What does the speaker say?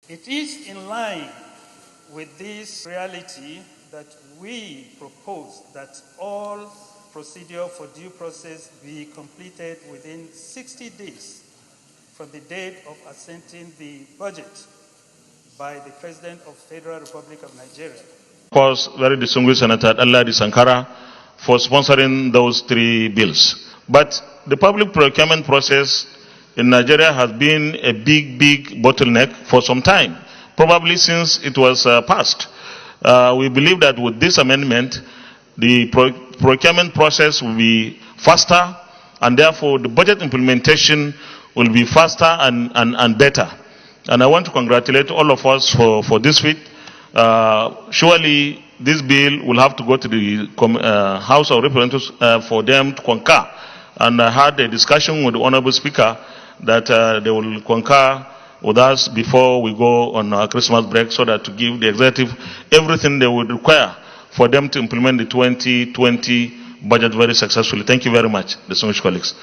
It is in line with this reality that we propose that all procedure for due process be completed within 60 days from the date of assenting the budget by the President of the Federal Republic of Nigeria. Of course, very distinguished Senator Danladi Sankara for sponsoring those three bills. But the public procurement process in Nigeria has been a big bottleneck for some time, probably since it was passed. We believe that with this amendment, the procurement process will be faster, and therefore the budget implementation will be faster and better. And I want to congratulate all of us for this feat. Surely this bill will have to go to the House of Representatives for them to concur. And I had a discussion with the Honorable Speaker that they will concur with us before we go on our Christmas break, so that to give the executive everything they would require for them to implement the 2020 budget very successfully. Thank you very much, distinguished colleagues.